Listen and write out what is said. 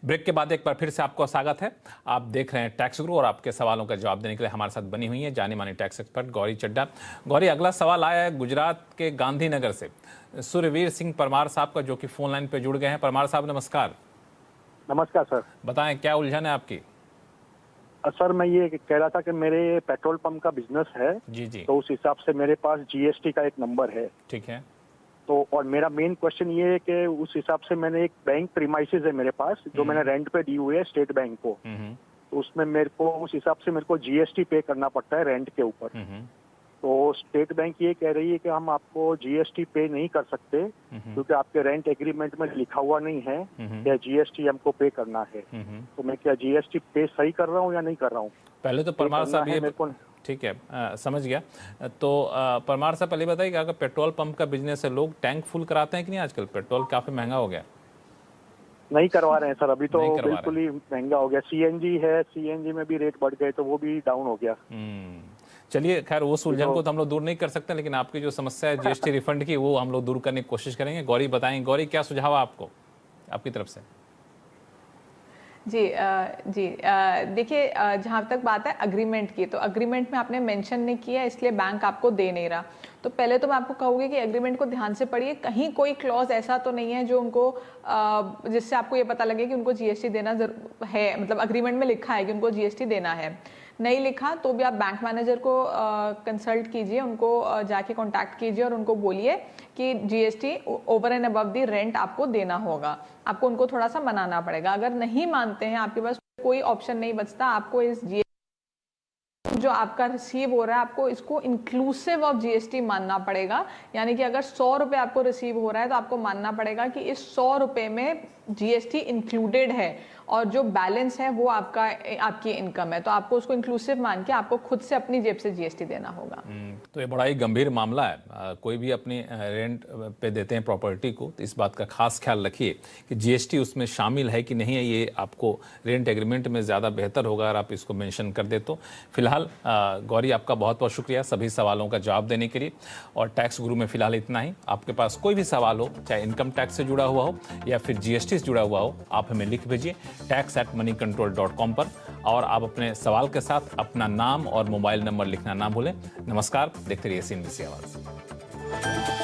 Break के बाद एक बार फिर से आपका स्वागत है। आप देख रहे हैं टैक्स गुरु और आपके सवालों का जवाब देने के लिए हमारे साथ बनी हुई है जानी मानी टैक्स एक्सपर्ट गौरी चड्ढा। गौरी, अगला सवाल आया है गुजरात के गांधीनगर से सूर्यवीर सिंह परमार साहब का, जो कि फोन लाइन पे जुड़ गए हैं। परमार साहब नमस्कार। नमस्कार सर। बताएं क्या उलझन है आपकी? सर मैं ये कह रहा था कि मेरे पेट्रोल पंप का बिजनेस है जी जी। तो उस हिसाब से मेरे पास जीएसटी का एक नंबर है। ठीक है। तो और मेरा मेन क्वेश्चन ये है कि उस हिसाब से मैंने एक बैंक प्रीमाइसेस है मेरे पास जो मैंने रेंट पे दी हुई है स्टेट बैंक को। तो उसमें मेरे को उस हिसाब से मेरे को जीएसटी पे करना पड़ता है रेंट के ऊपर। तो स्टेट बैंक ये कह रही है कि हम आपको जीएसटी पे नहीं कर सकते क्योंकि आपके रेंट एग्रीमेंट में लिखा हुआ नहीं है कि जीएसटी हमको पे करना है। तो मैं क्या जीएसटी पे सही कर रहा हूँ या नहीं कर रहा हूँ? पहले तो परमार साहब ये ठीक है, समझ गया। तो परमार साहब पहले बताइए कि अगर पेट्रोल पंप का बिजनेस है, लोग टैंक फुल कराते हैं कि नहीं? आजकल पेट्रोल काफी महंगा हो गया। नहीं करवा रहे हैं सर, अभी तो बिल्कुल ही महंगा हो गया। सीएनजी है, सीएनजी में भी रेट बढ़ गए तो वो भी डाउन हो गया। चलिए खैर उस उलझन को तो हम लोग दूर नहीं कर सकते, लेकिन आपकी जो समस्या है जीएसटी रिफंड की वो हम लोग दूर करने की कोशिश करेंगे। गौरी बताएं, गौरी क्या सुझाव है आपको आपकी तरफ से? जी देखिए, जहाँ तक बात है अग्रीमेंट की, तो अग्रीमेंट में आपने मेंशन नहीं किया इसलिए बैंक आपको दे नहीं रहा। तो पहले तो मैं आपको कहूँगी कि एग्रीमेंट को ध्यान से पढ़िए, कहीं कोई क्लॉज ऐसा तो नहीं है जो उनको जिससे आपको ये पता लगे कि उनको जीएसटी देना है, मतलब अग्रीमेंट में लिखा है कि उनको जीएसटी देना है। नहीं लिखा तो भी आप बैंक मैनेजर को कंसल्ट कीजिए, उनको जाके कांटेक्ट कीजिए और उनको बोलिए कि GST over and above the rent आपको देना होगा। आपको उनको थोड़ा सा मनाना पड़ेगा। अगर नहीं मानते हैं, आपके पास कोई ऑप्शन नहीं बचता, आपको इस जीएसटी जो आपका रिसीव हो रहा है आपको इसको इंक्लूसिव ऑफ जीएसटी मानना पड़ेगा। यानी कि अगर 100 रुपए आपको रिसीव हो रहा है तो आपको मानना पड़ेगा कि इस 100 रुपए में जीएसटी इंक्लूडेड है और जो बैलेंस है वो आपकी इनकम है। तो आपको उसको इंक्लूसिव मान के आपको खुद से अपनी जेब से जीएसटी देना होगा। तो ये बड़ा ही गंभीर मामला है। कोई भी अपनी रेंट पे देते हैं प्रॉपर्टी को तो इस बात का खास ख्याल रखिए कि जीएसटी उसमें शामिल है कि नहीं है। ये आपको रेंट एग्रीमेंट में ज़्यादा बेहतर होगा अगर आप इसको मेंशन कर दे तो। फिलहाल गौरी आपका बहुत बहुत शुक्रिया सभी सवालों का जवाब देने के लिए। और टैक्स गुरु में फिलहाल इतना ही। आपके पास कोई भी सवाल हो, चाहे इनकम टैक्स से जुड़ा हुआ हो या फिर जीएसटी से जुड़ा हुआ हो, आप हमें लिख भेजिए tax@moneycontrol.com पर। और आप अपने सवाल के साथ अपना नाम और मोबाइल नंबर लिखना ना भूलें। नमस्कार, देखते रहिए CNBC आवाज़।